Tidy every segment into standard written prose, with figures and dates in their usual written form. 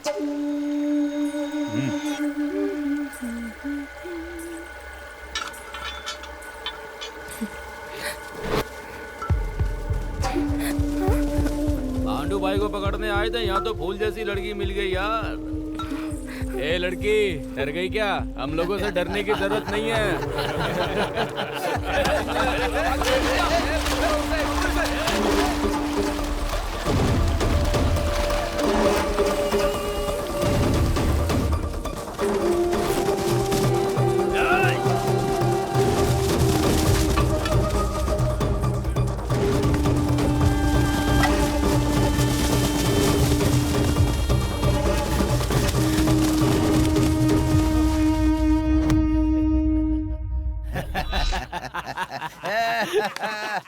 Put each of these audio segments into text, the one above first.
पांडू भाई को पकड़ने आए थे, यहाँ तो फूल जैसी लड़की मिल गई यार। ए लड़की, डर गई क्या? हम लोगों से डरने की जरूरत नहीं है।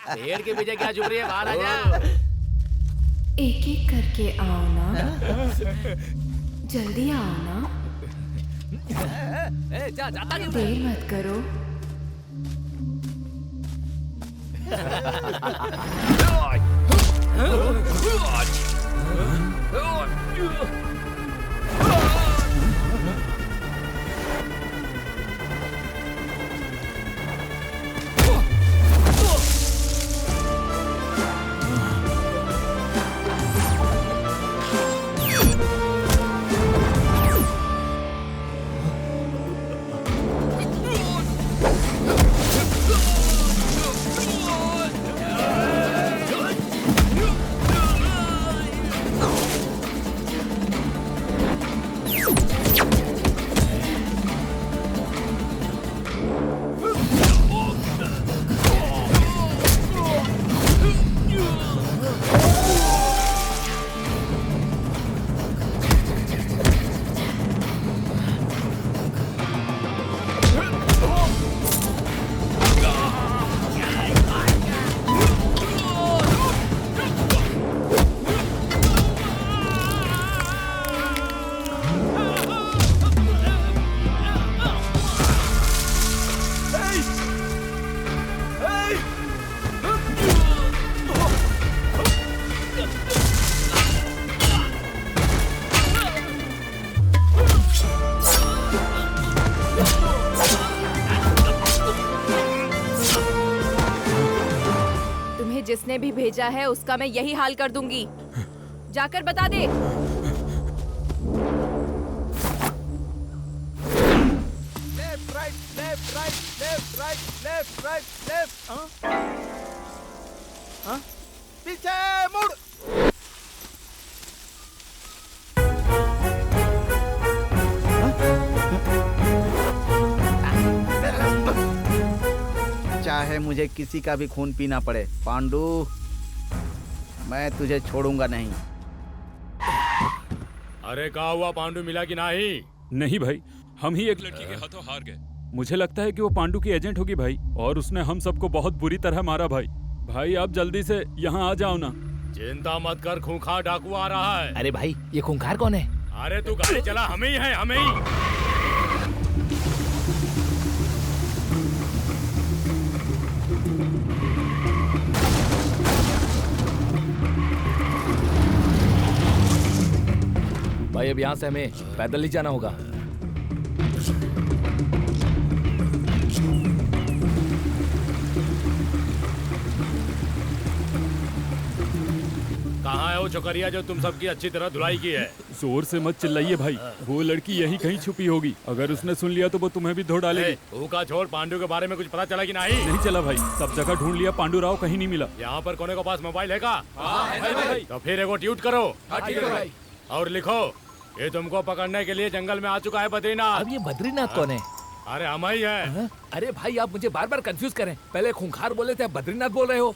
पेड़ के पीछे क्या छुप रही है? बाहर आ जा। एक एक करके आओ ना, जल्दी आओ ना, देर मत करो। जिसने भी भेजा है उसका मैं यही हाल कर दूंगी। जाकर बता दे। Left right left right left right left right left. पीछे मुड़। चाहे मुझे किसी का भी खून पीना पड़े, पांडु, मैं तुझे छोड़ूंगा नहीं। अरे कहा हुआ पांडु मिला कि नहीं? नहीं भाई, हम ही एक लड़की के हाथों हार गए। मुझे लगता है कि वो पांडु की एजेंट होगी भाई, और उसने हम सबको बहुत बुरी तरह मारा भाई। भाई आप जल्दी से यहाँ आ जाओ ना। चिंता मत कर, खूंखार डाकू आ रहा है। अरे भाई, ये खूंखार कौन है? अरे तू गाड़ी चला, हमें ही है, हमें ही। भाई अब यहाँ से हमें पैदल ही जाना होगा। कहाँ है वो छोकरिया जो तुम सबकी अच्छी तरह धुलाई की है? जोर से मत चिल्लाइए भाई, वो लड़की यही कहीं छुपी होगी। अगर उसने सुन लिया तो वो तुम्हें भी धो डालेगी। तू का छोड़, पांडु के बारे में कुछ पता चला कि नहीं? नहीं चला भाई, सब जगह ढूंढ लिया, पांडु राव कहीं नहीं मिला। यहाँ पर कोने के पास मोबाइल है का? भाई। तो फिर एगो ट्वीट करो। ठीक है भाई। और लिखो, ये तुमको पकड़ने के लिए जंगल में आ चुका है बद्रीनाथ। अब ये बद्रीनाथ कौन है? अरे हम ही है। अरे भाई आप मुझे बार बार कंफ्यूज करें, पहले खूंखार बोले थे, अब बद्रीनाथ बोल रहे हो।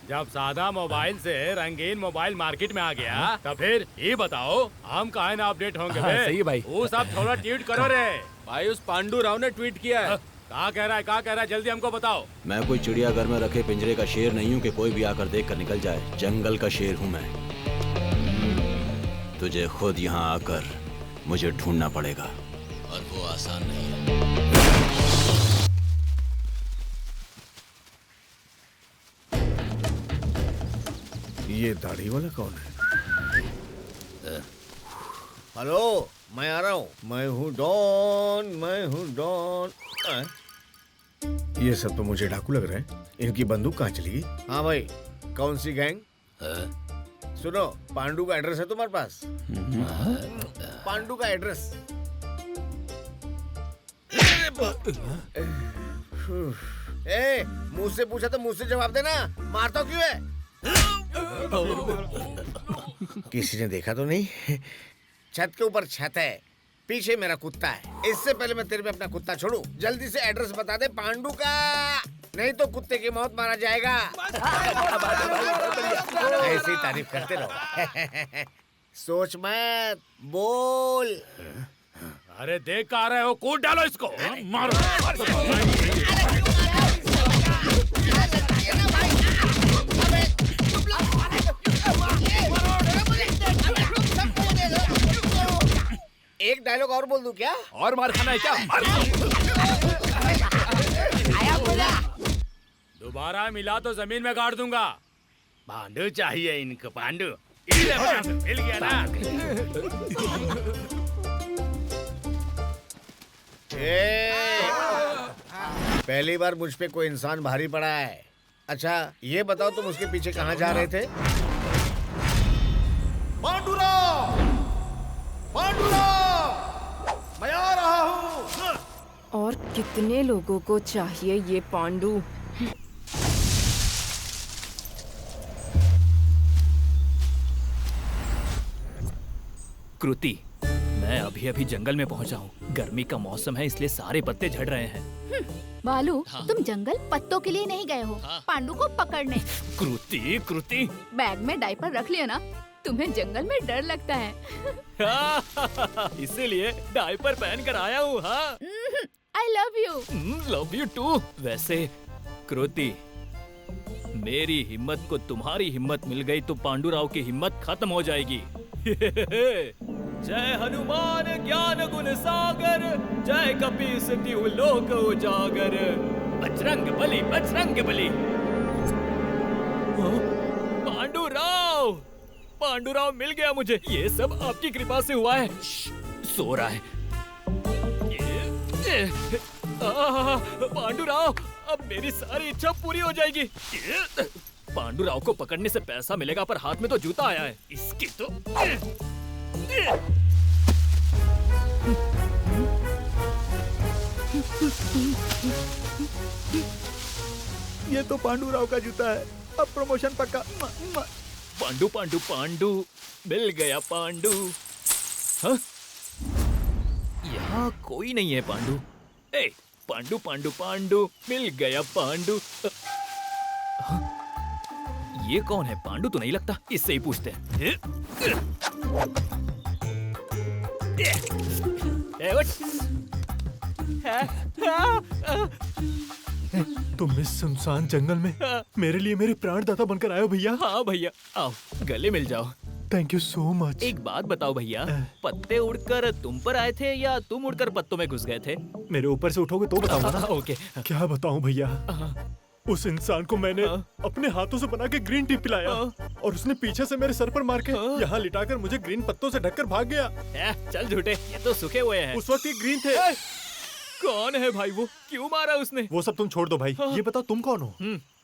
जब सादा मोबाइल से रंगीन मोबाइल मार्केट में आ गया, तो फिर ये बताओ हम काहे ना अपडेट होंगे? सही है भाई। वो सब थोड़ा ट्वीट करो रे। भाई उस पांडु राव ने ट्वीट किया है। कहाँ कह रहा है, जल्दी हमको बताओ। मैं कोई चिड़ियाघर में रखे पिंजरे का शेर नहीं हूँ कि कोई भी आकर देख कर निकल जाए। जंगल का शेर हूँ मैं। तुझे खुद यहाँ आकर मुझे ढूंढना पड़ेगा, और वो आसान नहीं है। ये दाढ़ी वाला कौन है? हेलो, मैं आ रहा हूँ। मैं हूँ डॉन, मैं हूँ डॉन। ये सब तो मुझे डाकू लग रहा है। इनकी बंदूक कहाँ चली गई? हाँ भाई, कौन सी गैंग? सुनो, पांडू का एड्रेस है तुम्हारे पास? पांडू का एड्रेस। ए, मुंह से पूछा तो मुंह से जवाब देना। मारता क्यों है? किसी ने देखा तो नहीं? छत के ऊपर छत है, पीछे मेरा कुत्ता है। इससे पहले मैं तेरे पे अपना कुत्ता छोड़ूं, जल्दी से एड्रेस बता दे पांडू का, नहीं तो कुत्ते की मौत मारा जाएगा। ऐसी तारीफ करते रहो। सोच मत, बोल। अरे देख कहाँ रहे हो, कूद डालो इसको। मारो। एक डायलॉग और बोल दूं क्या? और मार खाना है क्या? दोबारा मिला तो जमीन में गाड़ दूंगा। पांडू चाहिए इनको, पांडू। मिल गया ना? पहली बार मुझ पे कोई इंसान भारी पड़ा है। अच्छा ये बताओ, तुम उसके पीछे कहाँ जा रहे थे? पांडुराव! पांडुराव! मैं आ रहा हूँ। और कितने लोगों को चाहिए ये पांडू? कृति, मैं अभी अभी जंगल में पहुंचा हूँ। गर्मी का मौसम है इसलिए सारे पत्ते झड़ रहे हैं। बालू, तुम जंगल पत्तों के लिए नहीं गए हो, पांडू को पकड़ने। कृति बैग में डायपर रख लिया ना, तुम्हें जंगल में डर लगता है। इसीलिए डायपर पहन कर आया हूँ। हाँ, I love you. Love you too. वैसे कृति, मेरी हिम्मत को तुम्हारी हिम्मत मिल गई तो पांडुराव की हिम्मत खत्म हो जाएगी। जय हनुमान ज्ञान गुण सागर, जय कपीस तिहु लोक उजागर, बजरंग बली बजरंग बली। पांडुराव मिल गया मुझे। ये सब आपकी कृपा से हुआ है। सो रहा है। पांडुराव, अब मेरी सारी इच्छा पूरी हो जाएगी। पांडुराव को पकड़ने से पैसा मिलेगा, पर हाथ में तो जूता आया है। इसकी तो ये तो पांडुराव का जूता है। अब प्रमोशन पक्का। पांडू पांडू पांडू, मिल गया पांडू। हाँ? यहाँ कोई नहीं है पांडू। ए, पांडू पांडू पांडू, मिल गया पांडू। हाँ? ये कौन है? पांडू तो नहीं लगता, इससे ही पूछते हैं। तुम इस सुनसान जंगल में मेरे लिए मेरे प्राणदाता बनकर आए हो भैया। हाँ भैया, आओ गले मिल जाओ। Thank you so much. एक बात बताओ भैया, पत्ते उड़कर तुम पर आए थे या तुम उड़कर पत्तों में घुस गए थे? मेरे ऊपर से उठोगे तो बताऊंगा ना। ओके। क्या बताऊं भैया, उस इंसान को मैंने अपने हाथों से बना के ग्रीन टी पिलाया और उसने पीछे से मेरे सर पर मार के यहाँ लिटाकर मुझे ग्रीन पत्तों से ढककर भाग गया। चल झूठे, ये तो सूखे हुए हैं। उस वक्त ये ग्रीन थे। कौन है भाई वो? क्यों मारा उसने? वो सब तुम छोड़ दो भाई। ये बताओ तुम कौन हो?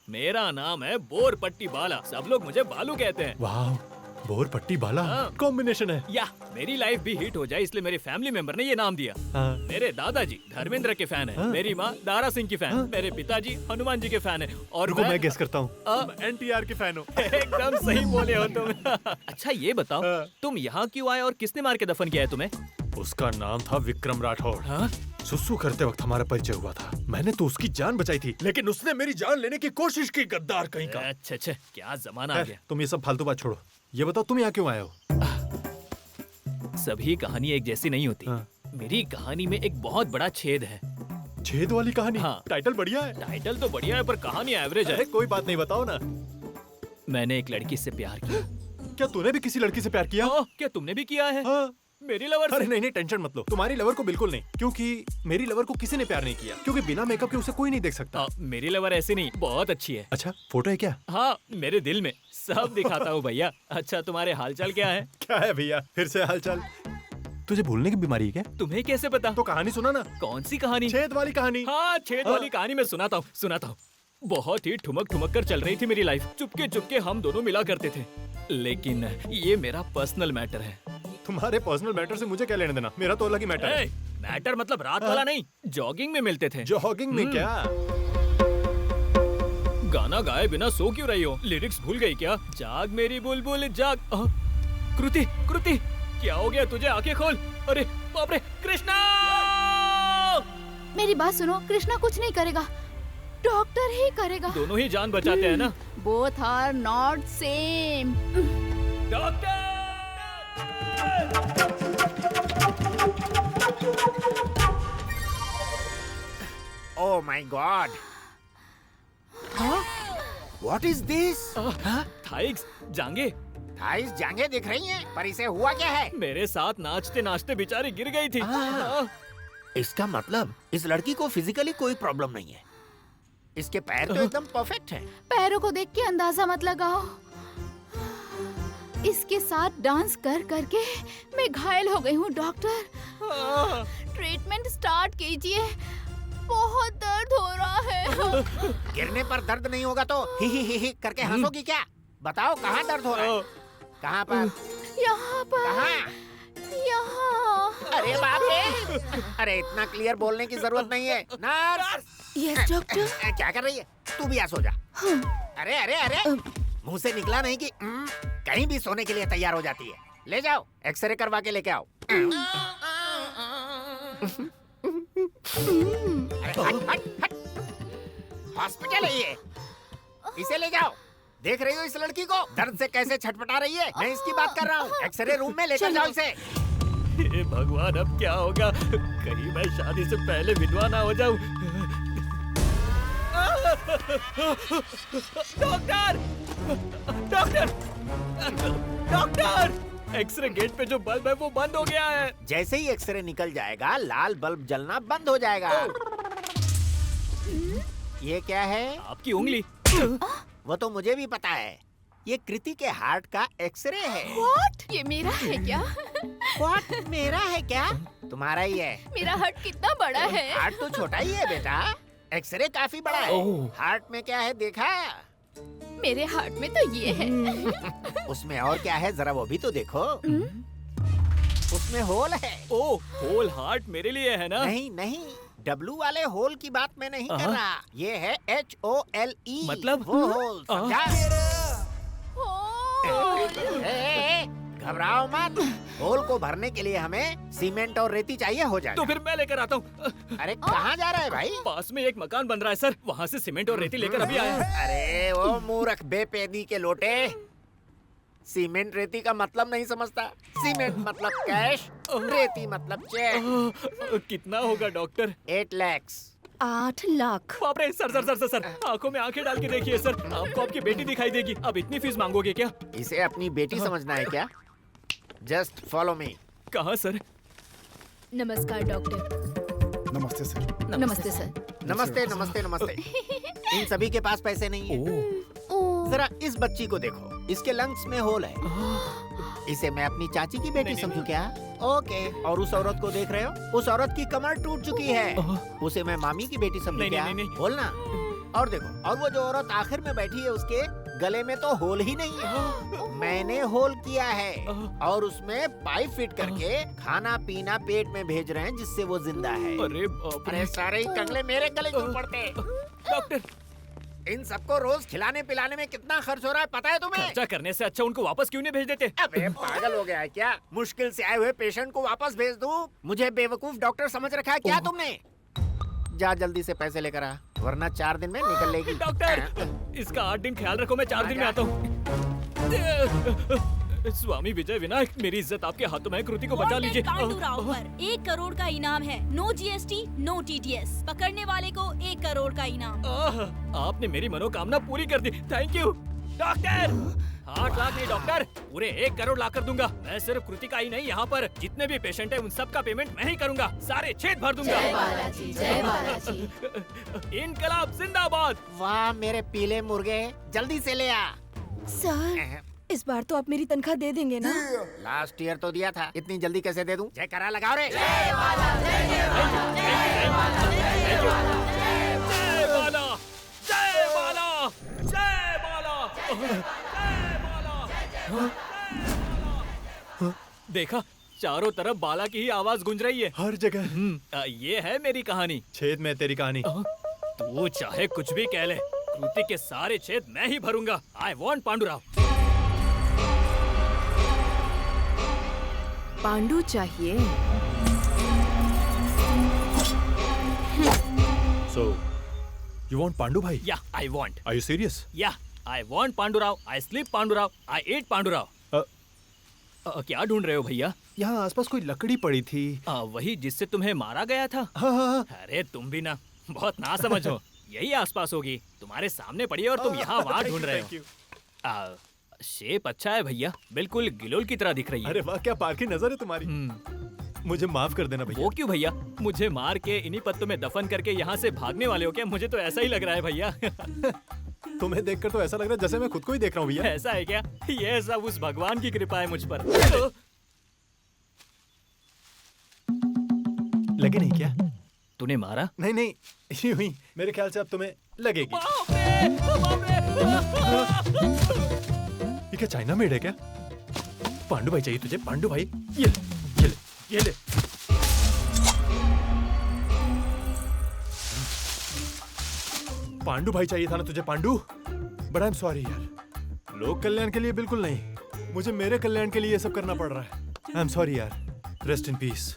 मेरा नाम है बोरपट्टी बाला, सब लोग मुझे बालू कहते हैं। वाह, बोरपट्टी बाला कॉम्बिनेशन है। या मेरी लाइफ भी हिट हो जाए इसलिए मेरे फैमिली मेंबर ने ये नाम दिया। मेरे दादाजी धर्मेंद्र के फैन है, मेरी माँ दारा सिंह की फैन, मेरे पिताजी हनुमान जी के फैन है, और मैं गेस करता हूँ NTR के फैन हो। एकदम सही बोले हो तुम। अच्छा ये बताओ, तुम यहाँ क्यों आए और किसने मार के दफन किया है तुम्हें? उसका नाम था विक्रम राठौड़। सुसु करते वक्त हमारा परिचय हुआ था। मैंने तो उसकी जान बचाई थी, लेकिन उसने मेरी जान लेने की कोशिश की, गद्दार कहीं का। अच्छा अच्छा, क्या जमाना आ गया। तुम ये सब फालतू बात छोड़ो, ये बताओ तुम यहाँ क्यों आए हो? सभी कहानी एक जैसी नहीं होती। मेरी कहानी में एक बहुत बड़ा छेद है। छेद वाली कहानी? हाँ। टाइटल बढ़िया है। टाइटल तो बढ़िया है पर कहानी एवरेज है। कोई बात नहीं, बताओ ना। मैंने एक लड़की से प्यार किया। क्या तूने भी किसी लड़की से प्यार किया? क्या तुमने भी किया है? हाँ। मेरी लवर से? अरे नहीं, टेंशन मत लो, तुम्हारी लवर को बिल्कुल नहीं, क्योंकि मेरी लवर को किसी ने प्यार नहीं किया, क्योंकि बिना मेकअप के उसे कोई नहीं देख सकता। मेरी लवर ऐसी नहीं, बहुत अच्छी है। अच्छा, फोटो है क्या? हाँ, मेरे दिल में सब दिखाता हूँ भैया। अच्छा, तुम्हारे हालचाल क्या है? क्या है भैया, फिर से हालचाल? तुझे भूलने की बीमारी है क्या? तुम्हें कैसे पता? तो कहानी सुना ना। कौन सी कहानी? छेद वाली कहानी। हाँ, छेद वाली कहानी मैं सुनाता हूँ। बहुत ही ठुमक ठुमक कर चल रही थी मेरी लाइफ। चुपके चुपके हम दोनों मिला करते थे, लेकिन ये मेरा पर्सनल मैटर है। तुम्हारे पर्सनल मैटर से मुझे क्या लेने देना? मेरा तो अलग ही मैटर है। मैटर मतलब रात वाला नहीं, जॉगिंग में मिलते थे। जॉगिंग में क्या? गाना गाए बिना सो क्यों रही हो? लिरिक्स भूल गई क्या? जाग मेरी बुलबुल जाग। कृति, क्या हो गया तुझे? आंखें खोल। अरे बाप रे, कृष्णा! मेरी बात सुनो, कृष्णा कुछ नहीं करेगा, डॉक्टर ही करेगा। दोनों ही जान बचाते हैं ना? Both are not same. Doctor! Oh my God! What is this? थाइक्स, जांगे। थाइस जांघें दिख रही हैं, पर इसे हुआ क्या है? मेरे साथ नाचते नाचते बेचारी गिर गई थी। इसका मतलब इस लड़की को फिजिकली कोई प्रॉब्लम नहीं है। इसके पैर तो एकदम परफेक्ट हैं। पैरों को देख के अंदाजा मत लगाओ। इसके साथ डांस कर करके मैं घायल हो गई हूँ डॉक्टर। ट्रीटमेंट स्टार्ट कीजिए, बहुत दर्द हो रहा है। गिरने पर दर्द नहीं होगा तो ही करके हंसोगी क्या? बताओ कहाँ दर्द हो रहा है? कहाँ पर? यहाँ पर। कहाँ? यहाँ। अरे बाप रे! अरे इतना क्लियर बोलने की जरूरत नहीं है। नर्स! Yes doctor. क्या कर रही है? तू भी आ सो जा। अरे अरे अरे, मुंह से निकला नहीं कि कहीं भी सोने के लिए तैयार हो जाती है। ले जाओ, एक्सरे करवा के लेके आओ। हॉस्पिटल है ये, इसे ले जाओ। देख रही हो इस लड़की को दर्द से कैसे छटपटा रही है? मैं इसकी बात कर रहा हूँ। एक्सरे रूम में लेकर जाओ इसे। हे भगवान, अब क्या होगा? कहीं मैं शादी से पहले विधवा ना हो जाऊं। Doctor! Doctor! Doctor! X ray gate पे जो बल्ब है वो बंद हो गया है। जैसे ही एक्सरे निकल जाएगा, लाल बल्ब जलना बंद हो जाएगा। ये क्या है? आपकी उंगली। वो तो मुझे भी पता है। ये कृति के हार्ट का एक्सरे है। What? ये मेरा है क्या? What? मेरा है क्या? तुम्हारा ही है। मेरा हार्ट कितना बड़ा है? हार्ट तो छोटा ही है बेटा, एक्सरे काफी बड़ा है। हार्ट में क्या है देखा? मेरे हार्ट में तो ये है। उसमें और क्या है जरा वो भी तो देखो। उसमें होल है। ओह, होल हार्ट मेरे लिए है ना? नहीं नहीं, डब्लू वाले होल की बात मैं नहीं कर रहा। ये है HOLE। मतलब? वो होल, समझा? घबराओ मत, होल को भरने के लिए हमें सीमेंट और रेती चाहिए, हो जाएगा। तो फिर मैं लेकर आता हूँ। अरे कहाँ जा रहा है भाई? पास में एक मकान बन रहा है सर, वहाँ से सीमेंट और रेती लेकर अभी आया। अरे वो मूर्ख बेपेदी के लोटे, सीमेंट रेती का मतलब नहीं समझता। सीमेंट मतलब कैश, रेती मतलब चेक। कितना होगा डॉक्टर? 8 लाख। 8 लाख। बाप रे, सर आंखों में आंखें डाल के देखिए सर, आपको आपकी बेटी दिखाई देगी। अब इतनी फीस मांगोगे क्या? इसे अपनी बेटी समझना है क्या? Just follow me. कहाँ सर? नमस्कार डॉक्टर। नमस्ते सर। नमस्ते सर। नमस्ते नमस्ते नमस्ते। इन सभी के पास पैसे नहीं है। जरा इस बच्ची को देखो, इसके लंग्स में होल है। इसे मैं अपनी चाची की बेटी समझूं क्या? ओके। और उस औरत को देख रहे हो? उस औरत की कमर टूट चुकी है, उसे मैं मामी की बेटी समझूं क्या? बोलना। और देखो, और वो जो औरत आखिर में बैठी है उसके गले में तो होल ही नहीं है। मैंने होल किया है और उसमें पाइप फिट करके खाना पीना पेट में भेज रहे हैं जिससे वो जिंदा है। अरे सारे ही कंगले मेरे गले क्यों पड़ते हैं? डॉक्टर, इन सबको रोज खिलाने पिलाने में कितना खर्च हो रहा है पता है तुम्हें? खर्चा करने से अच्छा उनको वापस क्यों नहीं भेज देते? अबे पागल हो गया है क्या? मुश्किल से आए हुए पेशेंट को वापस भेज दूं? मुझे बेवकूफ डॉक्टर समझ रखा है क्या तुमने? जा जल्दी से पैसे लेकर आ, वरना 4 दिन में निकल लेगी। डॉक्टर, इसका 8 दिन ख्याल रखो, मैं 4 दिन में आता हूँ। स्वामी विजय विनायक, मेरी इज्जत आपके हाथों में है, कृति को बचा लीजिए। 1 करोड़ का इनाम है, नो GST नो TTS, पकड़ने वाले को 1 करोड़ का इनाम। आपने मेरी मनोकामना पूरी कर दी, थैंक यू डॉक्टर। 8 लाख नहीं डॉक्टर, पूरे 1 करोड़ ला कर दूंगा। मैं सिर्फ कृति का ही नहीं, यहाँ पर जितने भी पेशेंट हैं उन सब का पेमेंट मैं ही करूंगा, सारे छेद भर दूंगा। जय बालाजी, जय बालाजी। इनकलाब जिंदाबाद। वाह मेरे पीले मुर्गे, जल्दी से ले आ। सर, इस बार तो आप मेरी तनख्वाह दे देंगे ना? लास्ट ईयर तो दिया था, इतनी जल्दी कैसे दे दूं? जय करा लगाओ रे। जय बाला जय बाला जय बाला। देखा, चारों तरफ बाला की ही आवाज गूंज रही है हर जगह। ये है मेरी कहानी। छेद में तेरी कहानी। तू चाहे कुछ भी कह ले, कृति के सारे छेद मैं ही भरूंगा। I want Pandurao. पांडु चाहिए। So, you want पांडु भाई? या I want. Are you serious? या I want Pandurao. I sleep Pandurao. आई ईट पांडुराव। क्या ढूंढ रहे हो भैया? यहाँ आसपास कोई लकड़ी पड़ी थी। वही जिससे तुम्हें मारा गया था। हाँ। अरे तुम भी ना बहुत ना समझो। यही आसपास होगी, तुम्हारे सामने पड़ी है और तुम यहाँ वहाँ ढूंढ रहे हो। शेप अच्छा है भैया, बिल्कुल गिलोल की तरह दिख रही है। अरे वाह, क्या पार की नजर है तुम्हारी। मुझे माफ कर देना भैया। वो क्यों भैया? मुझे मार के इन्हीं पत्तों में दफन करके यहाँ से भागने वाले हो क्या? मुझे तो ऐसा ही लग रहा है भैया। तुम्हें देखकर तो ऐसा लग रहा है जैसे मैं खुद को ही देख रहा हूँ भैया। ऐसा है क्या? ये सब उस भगवान की कृपा है मुझ पर। लगे नहीं क्या? तूने मारा? नहीं, यूं ही। मेरे ख्याल से अब तुम्हें लगेगी। ये क्या चाइना मेड है क्या? पांडु भाई चाहिए तुझे? पांडु भाई, ये ले। पांडु भाई चाहिए था ना तुझे? Pandu, but I am sorry यार, लोक कल्याण के लिए बिल्कुल नहीं, मुझे मेरे कल्याण के लिए ये सब करना पड़ रहा है। आई एम सॉरी यार। Rest in peace.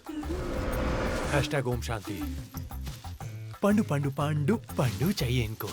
#Om Shanti. पांडु चाहिए इनको।